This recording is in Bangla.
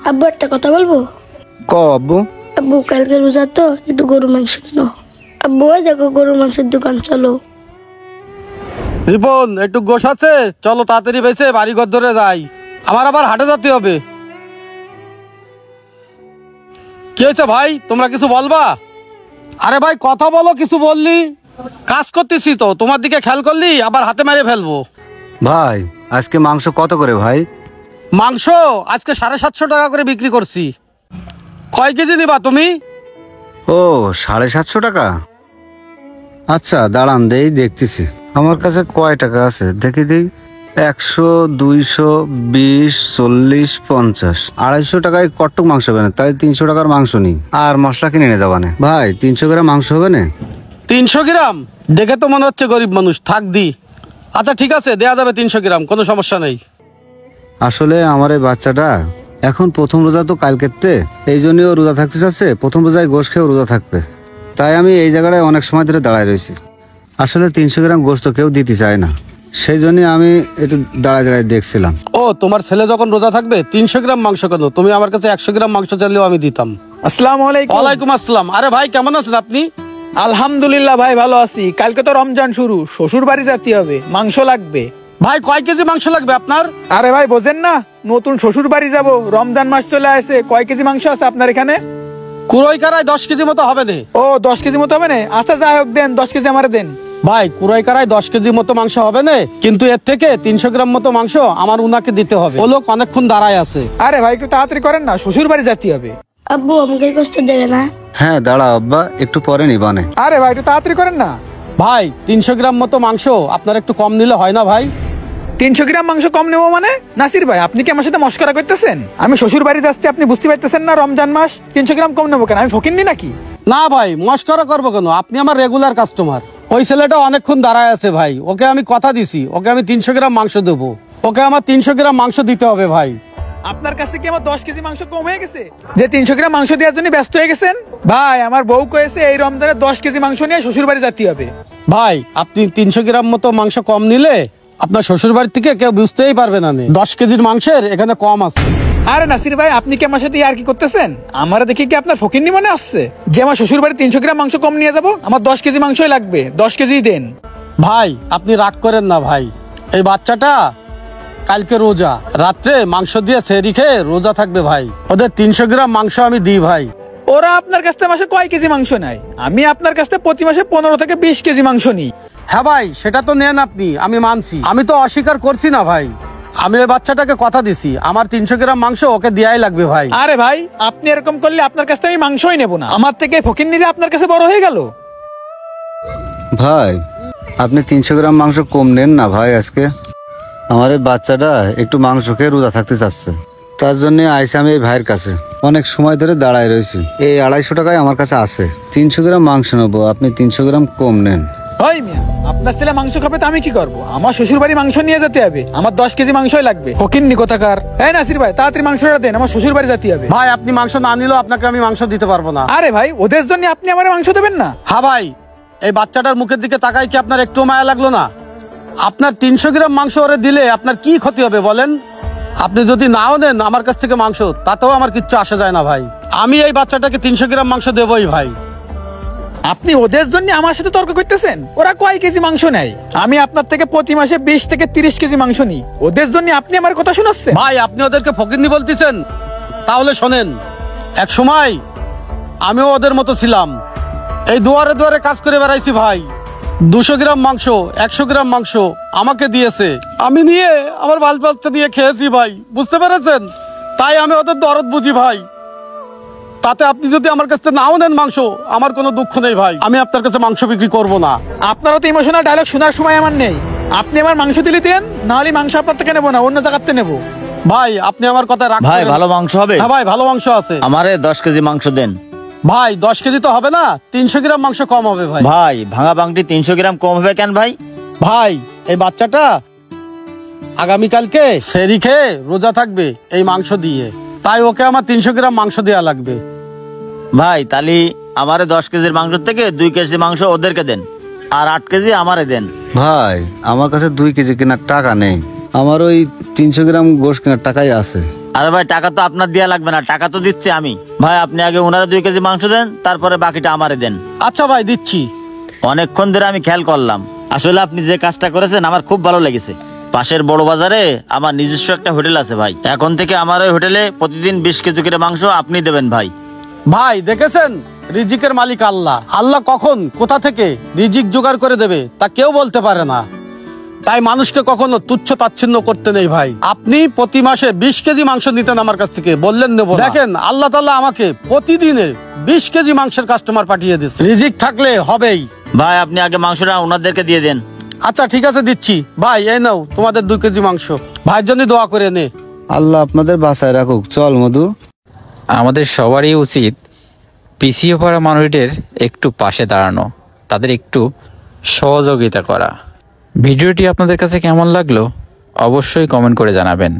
আব্বু একটা কথা বলবো? ক আব্বু। আব্বু কালকে রোজা তো, একটু গরু মাংস কিনো। আব্বু ওই দেখো গরু মাংসের দোকান, চলো। রিপন একটু গোশ আছে, চলো তাড়াতাড়ি বেঁচে বাড়ি ঘর ধরে যাই, আমার আবার হাটে যেতে হবে। কি হয়েছে ভাই, তোমরা কিছু বলবা? আরে ভাই কথা বলো, কিছু বললি? কাজ করতেছি তো, তোমার দিকে খেয়াল করলি আবার হাতে মেরে ফেলবো। ভাই আজকে মাংস কত করে ভাই? মাংস আজকে 750 টাকা করে বিক্রি করছি। কয় কেজি নিবা তুমি? ও 750 টাকা। আচ্ছা দাঁড়ান দেই, দেখতেছি আমার কাছে কয় টাকা আছে দেখি দিই। 100, 200, 20, 40, 50, 250 টাকায় কট্টুক মাংস হবে না, তাই 300 টাকার মাংস নিই আর মশলা কিনে নিয়ে যাবানে। ভাই 300 গ্রাম মাংস হবে না? 300 গ্রাম দেখে তো মনে হচ্ছে গরিব মানুষ, থাক দি। আচ্ছা ঠিক আছে, দেয়া যাবে 300 গ্রাম, কোনো সমস্যা নেই। আসলে আমার এই বাচ্চাটা এখন প্রথম রোজা তো কালকেতে, এই জন্যই ও রোজা থাকতে চাচ্ছে, প্রথম রোজায় গোশ খেয়েও রোজা থাকবে, তাই আমি এই জায়গাটায় অনেক সময় ধরে দাঁড়ায় রয়েছি। আসলে 300 গ্রাম গোশ তো কেউ দিতে চায় না, সেই জন্য আমি একটু দাঁড়ায় দাঁড়ায় দেখছিলাম। ও তোমার ছেলে যখন রোজা থাকবে 300 গ্রাম মাংস কেন? তুমি আমার কাছে 100 গ্রাম মাংস চাইলেও আমি দিতাম। আসসালামু আলাইকুম। ওয়ালাইকুম আসসালাম। আরে ভাই কেমন আছেন আপনি? আলহামদুলিল্লাহ ভাই ভালো আছি। কালকে তো রমজান শুরু, শ্বশুর বাড়ি যেতে হবে, মাংস লাগবে। ভাই কয় কেজি মাংস লাগবে আপনার? আরে ভাই বোঝেন না, নতুন শ্বশুর বাড়ি যাব, রমজান মাস চলে আসে। কয় কেজি মাংস আছে আপনার এখানে? কুড়াই কারায় 10 কেজি মতো হবে না। ও 10 কেজি মতো হবে না? আচ্ছা যাই হোক, দেন 10 কেজি আমারে দেন। ভাই কুড়াই কারায় 10 কেজি মতো মাংস হবে না, কিন্তু এর থেকে 300 গ্রাম মতো মাংস আমার উনাকে দিতে হবে, ও লোক অনেকক্ষণ দাঁড়ায় আছে। আরে ভাই একটু তাড়াতাড়ি করেন না, শ্বশুর বাড়ি যেতে হবে। আব্বু আমাকে কষ্ট দেবে না? হ্যাঁ দাঁড়া আব্বা, একটু পরে নিবানে। আরে ভাই একটু তাড়াতাড়ি করেন না। ভাই 300 গ্রাম মতো মাংস আপনার একটু কম নিলে হয় না ভাই? 300 গ্রাম মাংস কম নেবো মানে? নাসির ভাই আপনি কি আমার সাথে মস্করা করতেছেন? আমি শ্বশুর বাড়ি যাচ্ছি, আপনি বুঝতে পারতেছেন না রমজান মাস? 300 গ্রাম কম নেবো কেন? আমি ফকিন্নি নাকি? না ভাই মস্করা করবো কেন, আপনি আমার রেগুলার কাস্টমার। ওই ছেলেটা অনেকক্ষণ দাঁড়ায় আছে ভাই, ওকে আমি কথা দিছি, ওকে আমি 300 গ্রাম মাংস দেবো, ওকে আমার 300 গ্রাম মাংস দিতে হবে ভাই। আপনার কাছে কি আমার 10 কেজি মাংস কম হয়ে গেছে যে 300 গ্রাম মাংস দেওয়ার জন্য ব্যস্ত হয়ে গেছেন? ভাই আমার বউ কয়েছে এই রমজানে 10 কেজি মাংস নিয়ে শ্বশুর বাড়ি যেতে হবে। ভাই আপনি 300 গ্রাম মতো মাংস কম নিলে আপনার শ্বশুর বাড়ি থেকে কেউ বুঝতেই পারবে না, 10 কেজির মাংসের এখানে কম আছে। আরে নাসির ভাই আপনি কি আমার সাথে আর কি করতেছেন? আমার দেখি কি আপনার ফকিন্নি মনে আসছে যে আমার শ্বশুর বাড়ি 300 গ্রাম মাংস কম নিয়ে যাবো? আমার 10 কেজি মাংসই লাগবে, 10 কেজি দেন। ভাই আপনি রাগ করেন না ভাই, এই বাচ্চাটা কালকে রোজা, রাত্রে মাংস দিয়ে সেহরি খেয়ে রোজা থাকবে ভাই, ওদের 300 গ্রাম মাংস আমি দিই ভাই। ওরা আপনার কাছ থেকে মাসে কয় কেজি মাংস নেয়? আমি আপনার কাছ থেকে প্রতি মাসে 15 থেকে 20 কেজি মাংস নিই। হ্যাঁ ভাই সেটা তো নেন আপনি, আমি মানছি, আমি তো অস্বীকার করছি না ভাই। আমি ওই বাচ্চাটাকে কথা দিছি আমার 300 গ্রাম মাংস ওকে দেয়াই লাগবে ভাই। আরে ভাই আপনি এরকম করলে আপনার কাছ থেকে আমি মাংসই নেবো না, আমার থেকে ফকিন্নিরা আপনার কাছে বড় হয়ে গেল। ভাই আপনি 300 গ্রাম মাংস কম নেন না ভাই, আজকে আমার এই বাচ্চাটা একটু মাংস খেয়ে রোজা থাকতে চাচ্ছে, তার জন্য আইসি আমি এই ভাইয়ের কাছে, অনেক সময় ধরে দাঁড়ায় রয়েছি। এই 250 টাকায় আমার কাছে আছে, 300 গ্রাম মাংস নেবো, আপনি 300 গ্রাম কম নেন। ওই মিয়া আপনার ছেলে মাংস খাবে তো আমি কি করবো? আমার শ্বশুর বাড়ি মাংস নিয়ে যেতে হবে, আমার 10 কেজি মাংসই লাগবে। ফকিন্নি কোথাকার। এই নাসির ভাই তাড়াতাড়ি মাংসটা দেন, আমার শ্বশুর বাড়ি যেতে হবে। ভাই আপনি মাংস না নিলেও আপনাকে আমি মাংস দিতে পারবো না। আরে ভাই ওদের জন্য আপনি আমার মাংস দেবেন না? হ্যাঁ ভাই এই বাচ্চাটার মুখের দিকে তাকাই কি আপনার একটু মায়া লাগলো না? আপনার 300 গ্রাম মাংস ওরে দিলে আপনার কি ক্ষতি হবে বলেন? আপনি যদি নাও নেন আমার কাছ থেকে মাংস, তাতেও আমার কিচ্ছু আসে যায় না ভাই, আমি এই বাচ্চাটাকে 300 গ্রাম মাংস দেবই ভাই। আপনি ওদের জন্য আমার সাথে তর্ক করতেছেন? ওরা কয় কেজি মাংস নেয়? আমি আপনার থেকে প্রতি মাসে 20 থেকে 30 কেজি মাংস নিই, ওদের জন্য আপনি আমার কথা শোনাচ্ছেন? ভাই আপনি ওদেরকে ফকিন্নি বলতেছেন? তাহলে শোনেন, এক সময় আমিও ওদের মতো ছিলাম, এই দুয়ারে দুয়ারে কাজ করে বেড়াইছি ভাই। 200 গ্রাম মাংস 100 গ্রাম মাংস আমাকে দিয়েছে, আমি নিয়ে আমার বাল বাচ্চা নিয়ে খেয়েছি ভাই, বুঝতে পেরেছেন? তাই আমি ওদের দরদ বুঝি ভাই। তাতে আপনি যদি আমার কাছে নাও নেন মাংস, আমার কোনো দুঃখ নেই ভাই, আমি আপনার কাছে মাংস বিক্রি করব না। আপনারও তো ইমোশনাল ডায়লগ শোনার সময় আমার নেই, আপনি আমার মাংস দিলে দেন, নাহলে মাংস আপনার থেকে নেবো না, অন্য জায়গাতে নেবো। ভাই আপনি আমার কথা রাখবেন? ভাই ভালো মাংস হবে? হ্যাঁ ভাই ভালো মাংস আছে। আমারে 10 কেজি মাংস দেন। ভাই 10 কেজি তো হবে না, 300 গ্রাম মাংস কম হবে ভাই। ভাই ভাঙা বাংটি 300 গ্রাম কম হবে কেন ভাই? ভাই এই বাচ্চাটা আগামীকালকে সেহরি খেয়ে রোজা থাকবে এই মাংস দিয়ে, তাই ওকে আমার 300 গ্রাম মাংস দেওয়া লাগবে। ভাই তালি আমারে 10 কেজির মাংস থেকে 2 কেজি মাংস ওদেরকে দেন, আর 8 কেজি আমারে দেন। ভাই আমার কাছে 2 কেজি কেনার টাকা নেই, আমার ওই 300 গ্রাম গোশ কেনার টাকাই আছে। আরে ভাই টাকা তো আপনার দেয়া লাগবে না, টাকা তো দিচ্ছি আমি। ভাই আপনি আগে ওনারা 2 কেজি মাংস দেন, তারপরে বাকিটা আমারে দেন। আচ্ছা ভাই, দিচ্ছি। অনেকক্ষণ ধরে আমি খেয়াল করলাম, আসলে আপনি যে কাজটা করেছেন আমার খুব ভালো লেগেছে। পাশের বড় বাজারে আমার নিজস্ব একটা হোটেল আছে ভাই, এখন থেকে আমার ওই হোটেলে প্রতিদিন 20 কেজি করে মাংস আপনি দেবেন ভাই। ভাই দেখেছেন, রিজিকের মালিক আল্লাহ। আল্লাহ কখন কোথা থেকে রিজিক জোগাড় করে দেবে তা কেউ বলতে পারে না। তাই মানুষকে কখনো তুচ্ছ তাচ্ছিন্ন করতে নেই ভাই। আপনি প্রতি মাসে 20 কেজি মাংস নিতেন আমার কাছ থেকে, বললেন নেব না। দেখেন আল্লাহ তাআলা আমাকে প্রতিদিনে 20 কেজি মাংসের কাস্টমার পাঠিয়ে দিচ্ছে। রিজিক থাকলে হবেই। ভাই আপনি আগে মাংসটা ওনাদেরকে দিয়ে দেন। আচ্ছা ঠিক আছে, দিচ্ছি। ভাই এই নাও তোমাদের 2 কেজি মাংস, ভাইয়ের জন্য দোয়া করে নে। আল্লাহ আপনাদের বাঁচায় রাখুক। চল মধু। আমাদের সবারই উচিত পিছিয়ে পড়া মানুষদের একটু পাশে দাঁড়ানো, তাদের একটু সহযোগিতা করা। ভিডিওটি আপনাদের কাছে কেমন লাগলো অবশ্যই কমেন্ট করে জানাবেন।